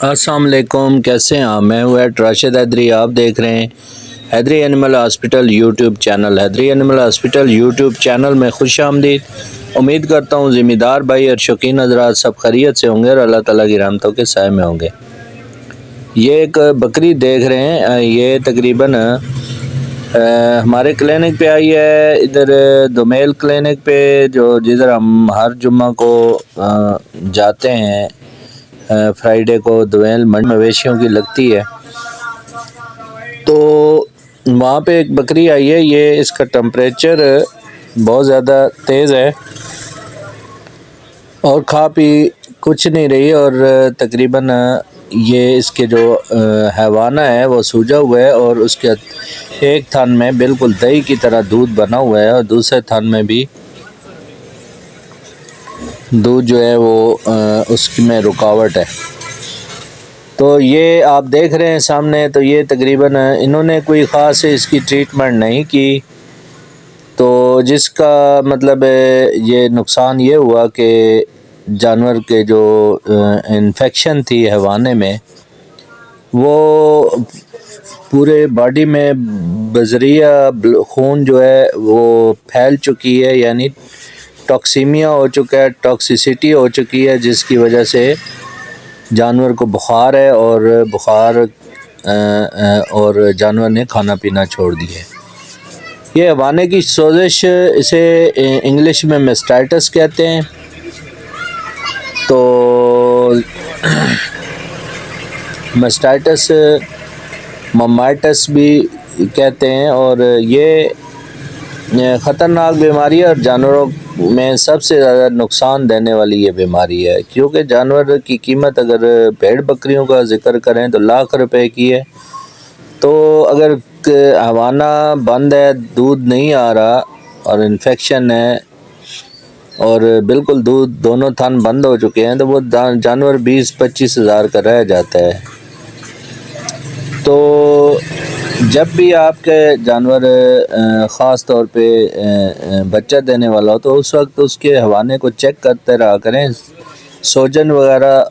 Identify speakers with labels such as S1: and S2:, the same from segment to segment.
S1: السلام علیکم، کیسے ہیں آپ؟ میں ہوں راشد حیدری، آپ دیکھ رہے ہیں حیدری اینیمل ہاسپٹل یوٹیوب چینل۔ حیدری اینیمل ہاسپٹل یوٹیوب چینل میں خوش آمدید۔ امید کرتا ہوں ذمہ دار بھائی اور شوقین حضرات سب خیریت سے ہوں گے اور اللہ تعالیٰ کی رحمتوں کے سائے میں ہوں گے۔ یہ ایک بکری دیکھ رہے ہیں، یہ تقریباً ہمارے کلینک پہ آئی ہے، ادھر دومیل کلینک پہ، جدھر ہم ہر جمعہ کو جاتے ہیں، فرائیڈے کو دومیل مویشیوں کی لگتی ہے، تو وہاں پہ ایک بکری آئی ہے۔ یہ اس کا ٹمپریچر بہت زیادہ تیز ہے اور کھا پی کچھ نہیں رہی، اور تقریباً یہ اس کے جو حیوانہ ہے وہ سوجا ہوا ہے، اور اس کے ایک تھن میں بالکل دہی کی طرح دودھ بنا ہوا ہے اور دوسرے تھن میں بھی دودھ جو ہے وہ اس میں رکاوٹ ہے۔ تو یہ آپ دیکھ رہے ہیں سامنے، تو یہ تقریباً انہوں نے کوئی خاص اس کی ٹریٹمنٹ نہیں کی، تو جس کا مطلب یہ نقصان یہ ہوا کہ جانور کے جو انفیکشن تھی حیوانے میں، وہ پورے باڈی میں بذریعہ خون جو ہے وہ پھیل چکی ہے، یعنی ٹاکسیمیا ہو چکا ہے، ٹاکسیسٹی ہو چکی ہے، جس کی وجہ سے جانور کو بخار ہے، اور بخار اور جانور نے کھانا پینا چھوڑ دیا ہے۔ یہ حیوانے کی سوزش، اسے انگلش میں میسٹائٹس کہتے ہیں، تو میسٹائٹس ممائٹس بھی کہتے ہیں، اور یہ خطرناک بیماری ہے اور جانوروں میں سب سے زیادہ نقصان دینے والی یہ بیماری ہے، کیونکہ جانور کی قیمت اگر بھیڑ بکریوں کا ذکر کریں تو لاکھ روپے کی ہے، تو اگر حیوانہ بند ہے، دودھ نہیں آ رہا اور انفیکشن ہے اور بالکل دودھ دونوں تھن بند ہو چکے ہیں، تو وہ جانور 20-25 ہزار کا رہ جاتا ہے۔ تو جب بھی آپ کے جانور خاص طور پہ بچہ دینے والا ہو تو اس وقت اس کے حیوانے کو چیک کرتے رہا کریں۔ سوجن وغیرہ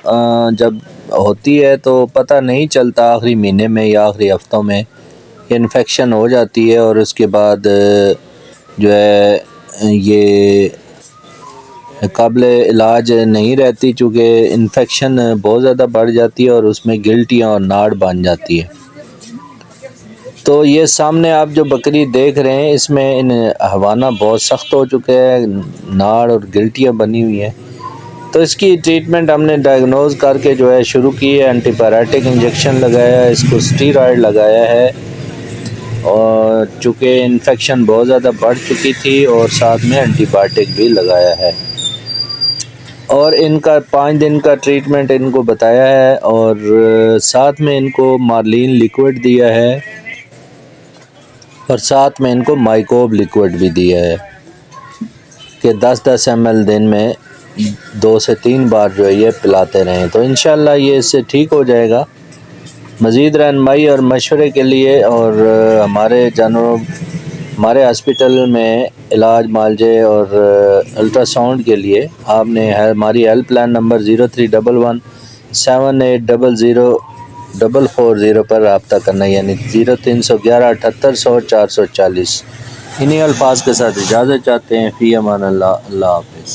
S1: جب ہوتی ہے تو پتہ نہیں چلتا، آخری مہینے میں یا آخری ہفتوں میں انفیکشن ہو جاتی ہے، اور اس کے بعد جو ہے یہ قابل علاج نہیں رہتی، چونکہ انفیکشن بہت زیادہ بڑھ جاتی ہے اور اس میں گلٹیاں اور ناڑ بن جاتی ہے۔ تو یہ سامنے آپ جو بکری دیکھ رہے ہیں، اس میں حیوانہ بہت سخت ہو چکے ہیں، ناڑ اور گلٹیاں بنی ہوئی ہیں، تو اس کی ٹریٹمنٹ ہم نے ڈائگنوز کر کے جو ہے شروع کی ہے، اینٹی پیراٹک انجیکشن لگایا ہے، اس کو اسٹیرائڈ لگایا ہے، اور چونکہ انفیکشن بہت زیادہ بڑھ چکی تھی اور ساتھ میں اینٹی بایوٹک بھی لگایا ہے، اور ان کا 5 دن کا ٹریٹمنٹ ان کو بتایا ہے، اور ساتھ میں ان کو مارلین لیکوڈ دیا ہے، اور ساتھ میں ان کو مائکوب لیکوڈ بھی دیا ہے کہ 10-10 ml دن میں 2 سے 3 بار جو ہے یہ پلاتے رہیں، تو انشاءاللہ یہ اس سے ٹھیک ہو جائے گا۔ مزید رہنمائی اور مشورے کے لیے اور ہمارے جانوروں ہمارے ہاسپٹل میں علاج معالجے اور الٹرا ساؤنڈ کے لیے آپ نے ہماری ہیلپ لائن نمبر 0311 7800 پر رابطہ کرنا، یعنی 0311 7800 440۔ انہی الفاظ کے ساتھ اجازت چاہتے ہیں، فی امان اللہ، اللہ حافظ۔